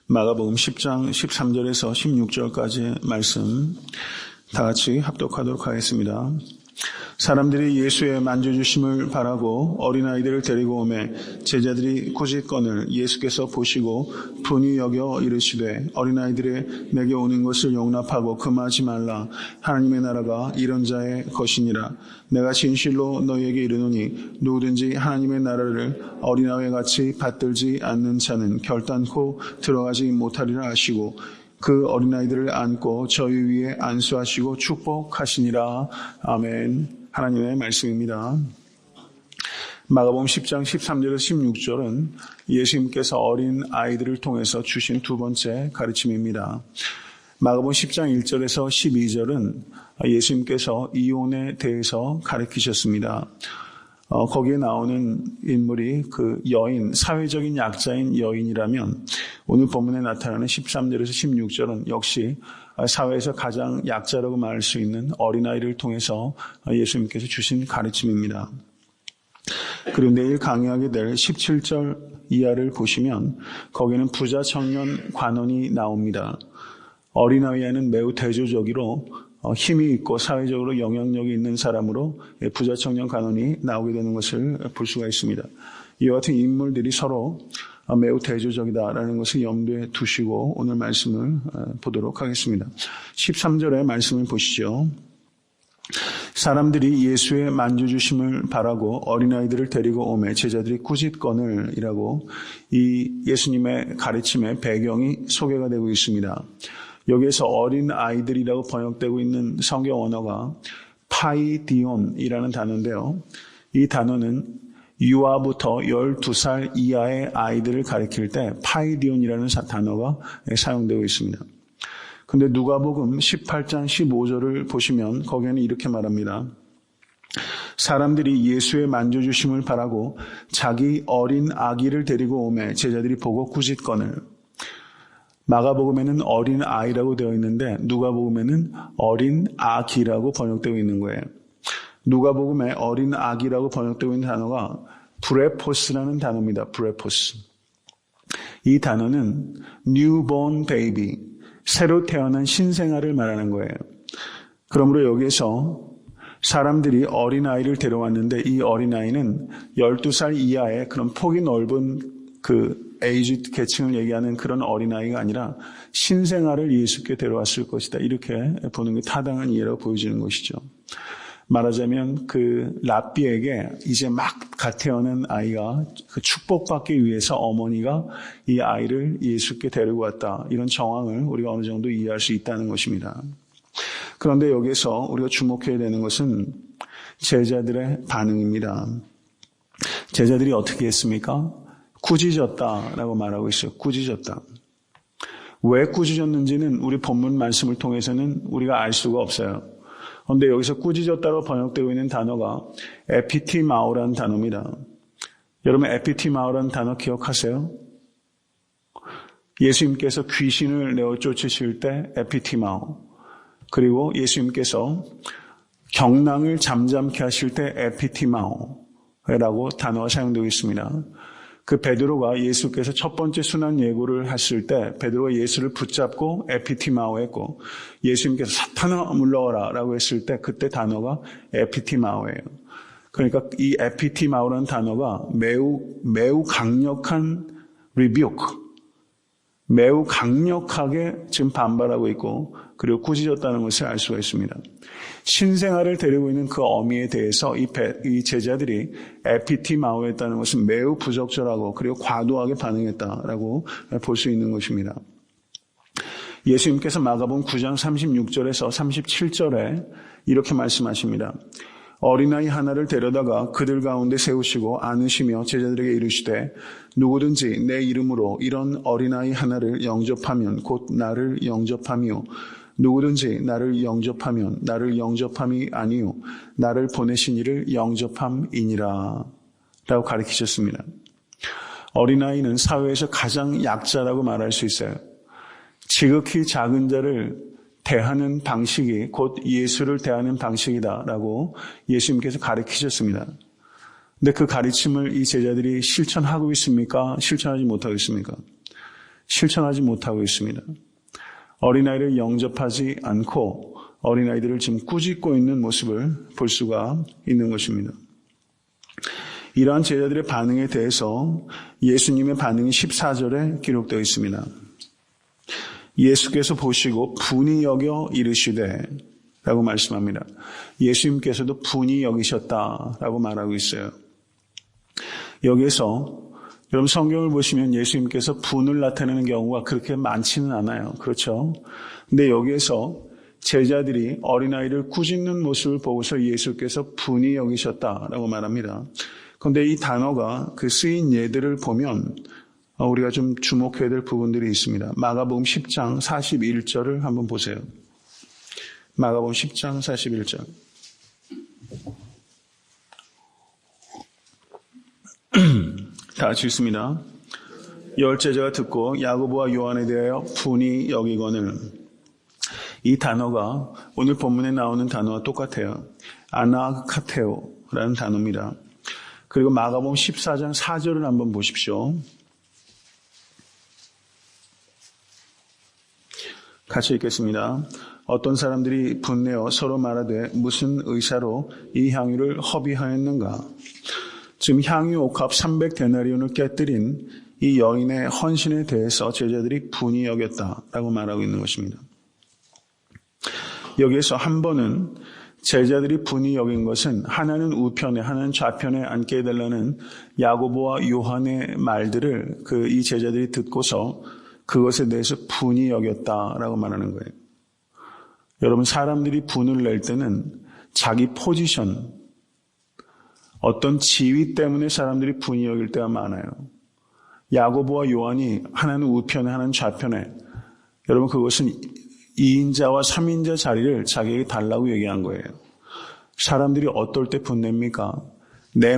마가복음 10장 13절에서 16절까지 말씀 다 같이 합독하도록 하겠습니다. 사람들이 예수의 만져주심을 바라고 어린아이들을 데리고 오매 제자들이 꾸짖거늘 예수께서 보시고 분이 여겨 이르시되 어린아이들의 내게 오는 것을 용납하고 금하지 말라. 하나님의 나라가 이런 자의 것이니라. 내가 진실로 너희에게 이르노니 누구든지 하나님의 나라를 어린아이와 같이 받들지 않는 자는 결단코 들어가지 못하리라 하시고 그 어린아이들을 안고 저희 위에 안수하시고 축복하시니라. 아멘. 하나님의 말씀입니다. 마가복음 10장 13절에서 16절은 예수님께서 어린 아이들을 통해서 주신 두 번째 가르침입니다. 마가복음 10장 1절에서 12절은 예수님께서 이혼에 대해서 가르치셨습니다. 거기에 나오는 인물이 그 여인, 사회적인 약자인 여인이라면 오늘 본문에 나타나는 13절에서 16절은 역시 사회에서 가장 약자라고 말할 수 있는 어린아이를 통해서 예수님께서 주신 가르침입니다. 그리고 내일 강의하게 될 17절 이하를 보시면 거기는 부자 청년 관원이 나옵니다. 어린아이에는 매우 대조적으로 힘이 있고 사회적으로 영향력이 있는 사람으로 부자 청년 관원이 나오게 되는 것을 볼 수가 있습니다. 이와 같은 인물들이 서로 매우 대조적이다라는 것을 염두에 두시고 오늘 말씀을 보도록 하겠습니다. 13절의 말씀을 보시죠. 사람들이 예수의 만져주심을 바라고 어린아이들을 데리고 오매 제자들이 꾸짖거늘 이라고 이 예수님의 가르침의 배경이 소개가 되고 있습니다. 여기에서 어린 아이들이라고 번역되고 있는 성경 언어가 파이디온이라는 단어인데요. 이 단어는 유아부터 12살 이하의 아이들을 가리킬 때 파이디온이라는 단어가 사용되고 있습니다. 근데 누가복음 18장 15절을 보시면 거기에는 이렇게 말합니다. 사람들이 예수의 만져주심을 바라고 자기 어린 아기를 데리고 오매 제자들이 보고 꾸짖거늘. 마가복음에는 어린 아이라고 되어 있는데 누가복음에는 어린 아기라고 번역되고 있는 거예요. 누가복음에 어린 아기라고 번역되고 있는 단어가 브레포스라는 단어입니다. 브레포스. 이 단어는 newborn baby, 새로 태어난 신생아를 말하는 거예요. 그러므로 여기에서 사람들이 어린아이를 데려왔는데 이 어린아이는 12살 이하의 그런 폭이 넓은 그 에이지 계층을 얘기하는 그런 어린아이가 아니라 신생아를 예수께 데려왔을 것이다. 이렇게 보는 게 타당한 이해라고 보여지는 것이죠. 말하자면 그 랍비에게 이제 막 갓 태어난 아이가 그 축복받기 위해서 어머니가 이 아이를 예수께 데리고 왔다. 이런 정황을 우리가 어느 정도 이해할 수 있다는 것입니다. 그런데 여기서 우리가 주목해야 되는 것은 제자들의 반응입니다. 제자들이 어떻게 했습니까? 꾸짖었다라고 말하고 있어요. 꾸짖었다. 왜 꾸짖었는지는 우리 본문 말씀을 통해서는 우리가 알 수가 없어요. 그런데 여기서 꾸짖었다고 번역되고 있는 단어가 에피티마오라는 단어입니다. 여러분 에피티마오라는 단어 기억하세요? 예수님께서 귀신을 내어 쫓으실 때 에피티마오, 그리고 예수님께서 경랑을 잠잠케 하실 때 에피티마오라고 단어가 사용되고 있습니다. 그 베드로가 예수께서 첫 번째 순환 예고를 했을 때 베드로가 예수를 붙잡고 에피티마오 했고 예수님께서 사탄아 물러가라 라고 했을 때 그때 단어가 에피티마오예요. 그러니까 이 에피티마오라는 단어가 매우 강력한 rebuke, 매우 강력하게 지금 반발하고 있고 그리고 꾸짖었다는 것을 알 수가 있습니다. 신생아를 데리고 있는 그 어미에 대해서 이 제자들이 에피티마오했다는 것은 매우 부적절하고 그리고 과도하게 반응했다라고 볼 수 있는 것입니다. 예수님께서 마가복음 9장 36절에서 37절에 이렇게 말씀하십니다. 어린아이 하나를 데려다가 그들 가운데 세우시고 안으시며 제자들에게 이르시되 누구든지 내 이름으로 이런 어린아이 하나를 영접하면 곧 나를 영접하며 누구든지 나를 영접하면 나를 영접함이 아니요 나를 보내신 이를 영접함이니라 라고 가르치셨습니다. 어린아이는 사회에서 가장 약자라고 말할 수 있어요. 지극히 작은 자를 대하는 방식이 곧 예수를 대하는 방식이다라고 예수님께서 가르치셨습니다. 근데 그 가르침을 이 제자들이 실천하고 있습니까? 실천하지 못하고 있습니까? 실천하지 못하고 있습니다. 어린아이를 영접하지 않고 어린아이들을 지금 꾸짖고 있는 모습을 볼 수가 있는 것입니다. 이러한 제자들의 반응에 대해서 예수님의 반응이 14절에 기록되어 있습니다. 예수께서 보시고 분이 여겨 이르시되 라고 말씀합니다. 예수님께서도 분이 여기셨다라고 말하고 있어요. 여기에서 여러분 성경을 보시면 예수님께서 분을 나타내는 경우가 그렇게 많지는 않아요. 그렇죠? 근데 여기에서 제자들이 어린아이를 꾸짖는 모습을 보고서 예수께서 분이 여기셨다라고 말합니다. 그런데 이 단어가 그 쓰인 예들을 보면 우리가 좀 주목해야 될 부분들이 있습니다. 마가복음 10장 41절을 한번 보세요. 마가복음 10장 41절. 다 같이 읽습니다. 열제자가 듣고 야고보와 요한에 대하여 분이 여기거늘. 이 단어가 오늘 본문에 나오는 단어와 똑같아요. 아나카테오라는 단어입니다. 그리고 마가복음 14장 4절을 한번 보십시오. 같이 읽겠습니다. 어떤 사람들이 분내어 서로 말하되 무슨 의사로 이 향유를 허비하였는가. 지금 향유 옥합 300데나리온을 깨뜨린 이 여인의 헌신에 대해서 제자들이 분이 여겼다라고 말하고 있는 것입니다. 여기에서 한 번은 제자들이 분이 여긴 것은 하나는 우편에 하나는 좌편에 앉게 해달라는 야고보와 요한의 말들을 이 제자들이 듣고서 그것에 대해서 분이 여겼다라고 말하는 거예요. 여러분 사람들이 분을 낼 때는 자기 포지션, 어떤 지위 때문에 사람들이 분이 여길 때가 많아요. 야고보와 요한이 하나는 우편에 하나는 좌편에, 여러분 그것은 2인자와 3인자 자리를 자기에게 달라고 얘기한 거예요. 사람들이 어떨 때 분냅니까? 내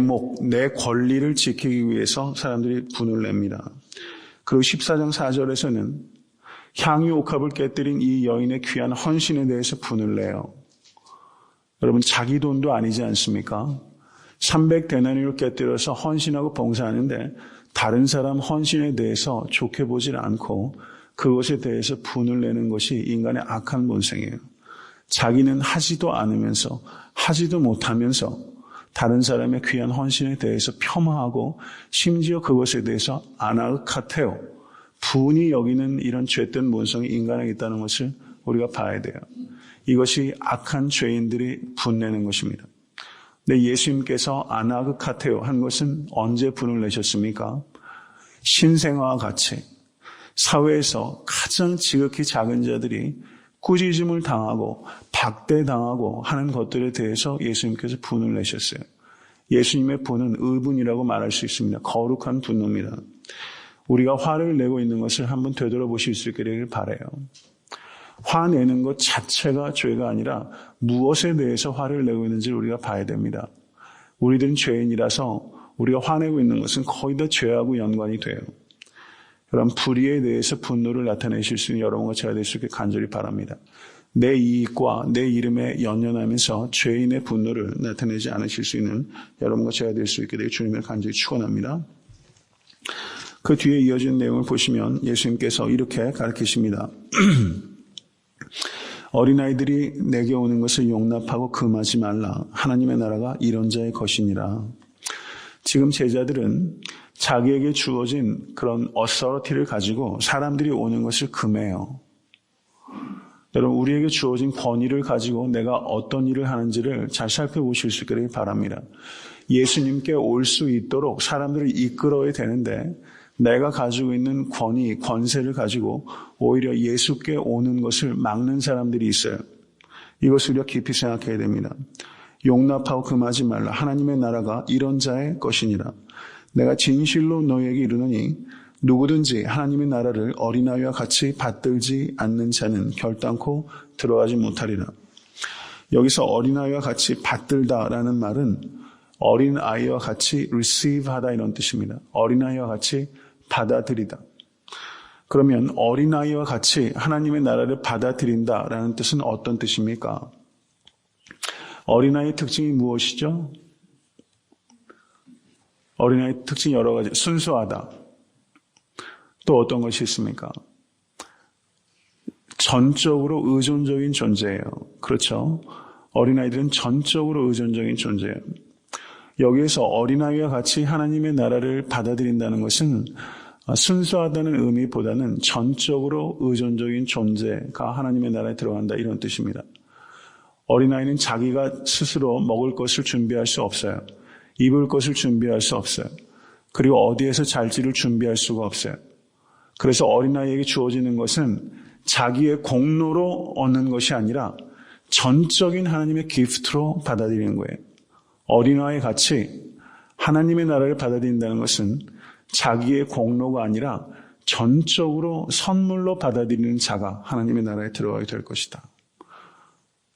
권리를 지키기 위해서 사람들이 분을 냅니다. 그리고 14장 4절에서는 향유 옥합을 깨뜨린 이 여인의 귀한 헌신에 대해서 분을 내요. 여러분 자기 돈도 아니지 않습니까? 300데나리온을 깨뜨려서 헌신하고 봉사하는데 다른 사람 헌신에 대해서 좋게 보질 않고 그것에 대해서 분을 내는 것이 인간의 악한 본성이에요. 자기는 하지도 않으면서 하지도 못하면서 다른 사람의 귀한 헌신에 대해서 폄하하고 심지어 그것에 대해서 아나카테오, 분이 여기는 이런 죄된 본성이 인간에게 있다는 것을 우리가 봐야 돼요. 이것이 악한 죄인들이 분내는 것입니다. 근데 예수님께서 아나카테오 한 것은 언제 분을 내셨습니까? 신생아와 같이 사회에서 가장 지극히 작은 자들이 꾸짖음을 당하고 박대당하고 하는 것들에 대해서 예수님께서 분을 내셨어요. 예수님의 분은 의분이라고 말할 수 있습니다. 거룩한 분노입니다. 우리가 화를 내고 있는 것을 한번 되돌아보실 수 있기를 바라요. 화내는 것 자체가 죄가 아니라 무엇에 대해서 화를 내고 있는지를 우리가 봐야 됩니다. 우리들은 죄인이라서 우리가 화내고 있는 것은 거의 다 죄하고 연관이 돼요. 여러분 불의에 대해서 분노를 나타내실 수 있는 여러분과 제가 될 수 있게 간절히 바랍니다. 내 이익과 내 이름에 연연하면서 죄인의 분노를 나타내지 않으실 수 있는 여러분과 제가 될 수 있게 되길 주님을 간절히 축원합니다. 그 뒤에 이어진 내용을 보시면 예수님께서 이렇게 가르치십니다. 어린아이들이 내게 오는 것을 용납하고 금하지 말라. 하나님의 나라가 이런 자의 것이니라. 지금 제자들은 자기에게 주어진 그런 어서리티를 가지고 사람들이 오는 것을 금해요. 여러분 우리에게 주어진 권위를 가지고 내가 어떤 일을 하는지를 잘 살펴보실 수 있기를 바랍니다. 예수님께 올 수 있도록 사람들을 이끌어야 되는데 내가 가지고 있는 권위, 권세를 가지고 오히려 예수께 오는 것을 막는 사람들이 있어요. 이것을 우리가 깊이 생각해야 됩니다. 용납하고 금하지 말라. 하나님의 나라가 이런 자의 것이니라. 내가 진실로 너희에게 이르노니 누구든지 하나님의 나라를 어린아이와 같이 받들지 않는 자는 결단코 들어가지 못하리라. 여기서 어린아이와 같이 받들다라는 말은 어린아이와 같이 receive하다 이런 뜻입니다. 어린아이와 같이 받아들이다. 그러면 어린아이와 같이 하나님의 나라를 받아들인다라는 뜻은 어떤 뜻입니까? 어린아이의 특징이 무엇이죠? 어린아이의 특징이 여러 가지. 순수하다. 또 어떤 것이 있습니까? 전적으로 의존적인 존재예요. 그렇죠? 어린아이들은 전적으로 의존적인 존재예요. 여기에서 어린아이와 같이 하나님의 나라를 받아들인다는 것은 순수하다는 의미보다는 전적으로 의존적인 존재가 하나님의 나라에 들어간다, 이런 뜻입니다. 어린아이는 자기가 스스로 먹을 것을 준비할 수 없어요. 입을 것을 준비할 수 없어요. 그리고 어디에서 잘지를 준비할 수가 없어요. 그래서 어린아이에게 주어지는 것은 자기의 공로로 얻는 것이 아니라 전적인 하나님의 기프트로 받아들이는 거예요. 어린아이 같이 하나님의 나라를 받아들인다는 것은 자기의 공로가 아니라 전적으로 선물로 받아들이는 자가 하나님의 나라에 들어가게 될 것이다.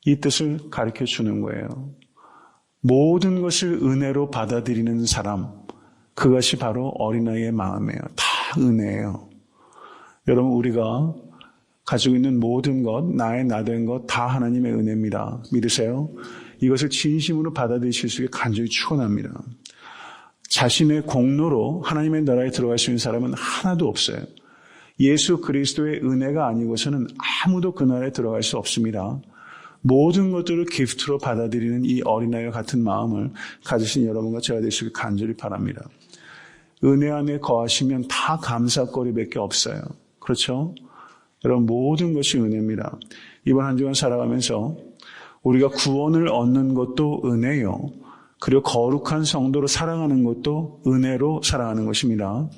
이 뜻을 가르쳐 주는 거예요. 모든 것을 은혜로 받아들이는 사람, 그것이 바로 어린아이의 마음이에요. 다 은혜예요. 여러분, 우리가 가지고 있는 모든 것, 나의 나된 것 다 하나님의 은혜입니다. 믿으세요? 이것을 진심으로 받아들이실 수 있게 간절히 축원합니다. 자신의 공로로 하나님의 나라에 들어갈 수 있는 사람은 하나도 없어요. 예수 그리스도의 은혜가 아니고서는 아무도 그 나라에 들어갈 수 없습니다. 모든 것들을 기프트로 받아들이는 이 어린아이와 같은 마음을 가지신 여러분과 제가 될 수 있게 간절히 바랍니다. 은혜 안에 거하시면 다 감사거리밖에 없어요. 그렇죠? 여러분, 모든 것이 은혜입니다. 이번 한 주간 살아가면서 우리가 구원을 얻는 것도 은혜요. 그리고 거룩한 성도로 살아가는 것도 은혜로 살아가는 것입니다.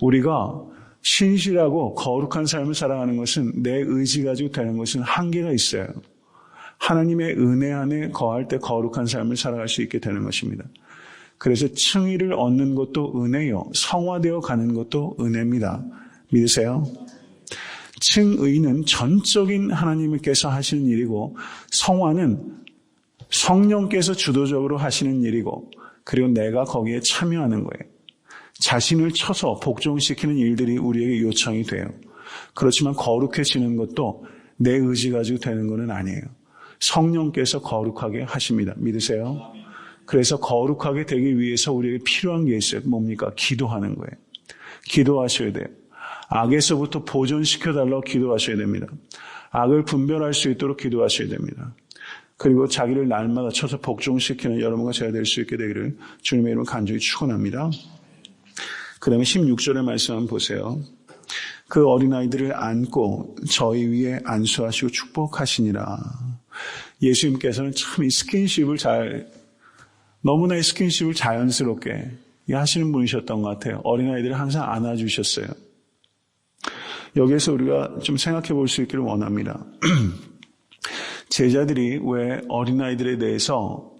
우리가 신실하고 거룩한 삶을 살아가는 것은 내 의지 가지고 되는 것은 한계가 있어요. 하나님의 은혜 안에 거할 때 거룩한 삶을 살아갈 수 있게 되는 것입니다. 그래서 칭의를 얻는 것도 은혜요. 성화되어 가는 것도 은혜입니다. 믿으세요? 칭의는 전적인 하나님께서 하시는 일이고, 성화는 성령께서 주도적으로 하시는 일이고, 그리고 내가 거기에 참여하는 거예요. 자신을 쳐서 복종시키는 일들이 우리에게 요청이 돼요. 그렇지만 거룩해지는 것도 내 의지 가지고 되는 것은 아니에요. 성령께서 거룩하게 하십니다. 믿으세요? 그래서 거룩하게 되기 위해서 우리에게 필요한 게 있어요. 뭡니까? 기도하는 거예요. 기도하셔야 돼요. 악에서부터 보존시켜달라고 기도하셔야 됩니다. 악을 분별할 수 있도록 기도하셔야 됩니다. 그리고 자기를 날마다 쳐서 복종시키는 여러분과 제가 될 수 있게 되기를 주님의 이름으로 간절히 축원합니다. 그 다음에 16절의 말씀 한번 보세요. 그 어린아이들을 안고 저희 위에 안수하시고 축복하시니라. 예수님께서는 참 이 스킨십을 너무나 이 스킨십을 자연스럽게 하시는 분이셨던 것 같아요. 어린아이들을 항상 안아주셨어요. 여기에서 우리가 좀 생각해 볼 수 있기를 원합니다. 제자들이 왜 어린아이들에 대해서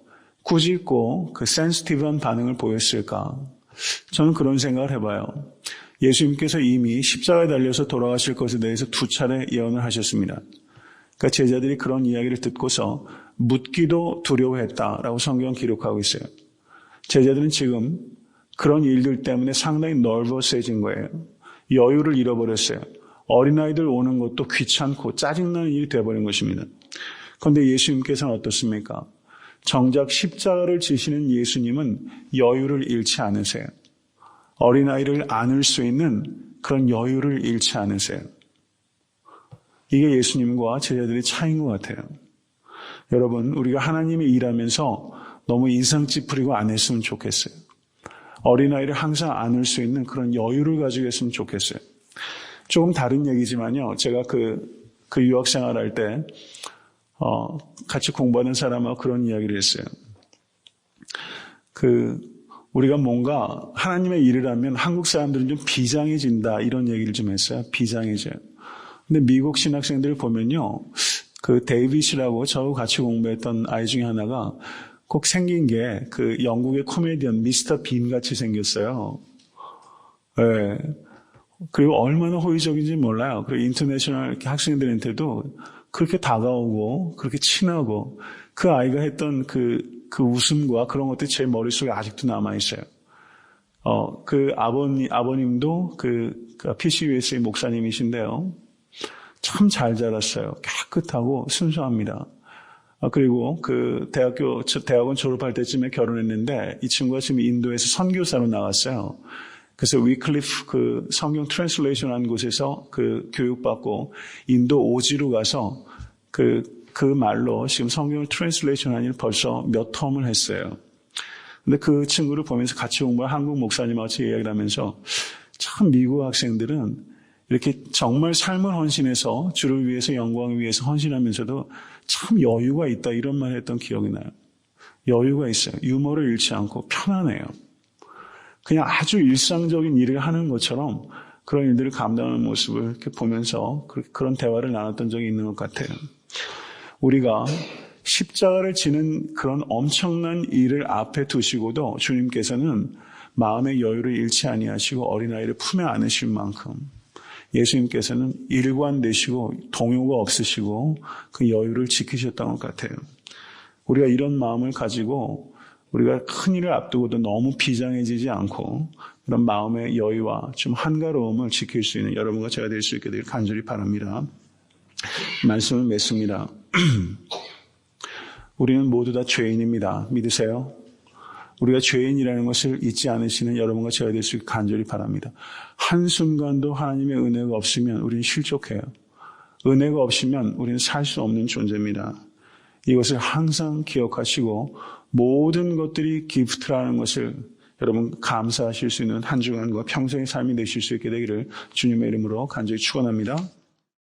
꾸짖고 그 센시티브한 반응을 보였을까? 저는 그런 생각을 해봐요. 예수님께서 이미 십자가에 달려서 돌아가실 것에 대해서 2차례 예언을 하셨습니다. 그러니까 제자들이 그런 이야기를 듣고서 묻기도 두려워했다라고 성경은 기록하고 있어요. 제자들은 지금 그런 일들 때문에 상당히 널버스해진 거예요. 여유를 잃어버렸어요. 어린아이들 오는 것도 귀찮고 짜증나는 일이 되어버린 것입니다. 그런데 예수님께서는 어떻습니까? 정작 십자가를 지시는 예수님은 여유를 잃지 않으세요. 어린아이를 안을 수 있는 그런 여유를 잃지 않으세요. 이게 예수님과 제자들의 차이인 것 같아요. 여러분, 우리가 하나님이 일하면서 너무 인상 찌푸리고 안 했으면 좋겠어요. 어린아이를 항상 안을 수 있는 그런 여유를 가지고 했으면 좋겠어요. 조금 다른 얘기지만요. 제가 그 유학생활 할 때 같이 공부하는 사람하고 그런 이야기를 했어요. 우리가 뭔가 하나님의 일을 하면 한국 사람들은 좀 비장해진다 이런 얘기를 좀 했어요. 비장해져요. 근데 미국 신학생들 보면요. 그 데이빗이라고 저하고 같이 공부했던 아이 중에 하나가 꼭 생긴 게 그 영국의 코미디언 미스터 빈 같이 생겼어요. 네. 그리고 얼마나 호의적인지 몰라요. 그리고 인터내셔널 학생들한테도 그렇게 다가오고 그렇게 친하고 그 아이가 했던 그 웃음과 그런 것들이 제 머릿속에 아직도 남아있어요. 그 아버님도 PCUSA 목사님이신데요. 참 잘 자랐어요. 깨끗하고 순수합니다. 그리고 대학원 졸업할 때쯤에 결혼했는데 이 친구가 지금 인도에서 선교사로 나갔어요. 그래서 위클리프 그 성경 트랜슬레이션 한 곳에서 그 교육받고 인도 오지로 가서 그 말로 지금 성경을 트랜슬레이션 한 일 벌써 몇 텀을 했어요. 근데 그 친구를 보면서 같이 공부한 한국 목사님하고 같이 이야기를 하면서 참 미국 학생들은 이렇게 정말 삶을 헌신해서 주를 위해서 영광을 위해서 헌신하면서도 참 여유가 있다 이런 말 했던 기억이 나요. 여유가 있어요. 유머를 잃지 않고 편안해요. 그냥 아주 일상적인 일을 하는 것처럼 그런 일들을 감당하는 모습을 이렇게 보면서 그런 대화를 나눴던 적이 있는 것 같아요. 우리가 십자가를 지는 그런 엄청난 일을 앞에 두시고도 주님께서는 마음의 여유를 잃지 아니하시고 어린아이를 품에 안으신 만큼 예수님께서는 일관되시고 동요가 없으시고 그 여유를 지키셨던 것 같아요. 우리가 이런 마음을 가지고 우리가 큰 일을 앞두고도 너무 비장해지지 않고 그런 마음의 여유와 좀 한가로움을 지킬 수 있는 여러분과 제가 될 수 있게 되길 간절히 바랍니다. 말씀을 맺습니다. 우리는 모두 다 죄인입니다. 믿으세요? 우리가 죄인이라는 것을 잊지 않으시는 여러분과 제가 될 수 있게 간절히 바랍니다. 한순간도 하나님의 은혜가 없으면 우리는 실족해요. 은혜가 없으면 우리는 살 수 없는 존재입니다. 이것을 항상 기억하시고 모든 것들이 기프트라는 것을 여러분 감사하실 수 있는 한 주간과 평생의 삶이 되실 수 있게 되기를 주님의 이름으로 간절히 축원합니다.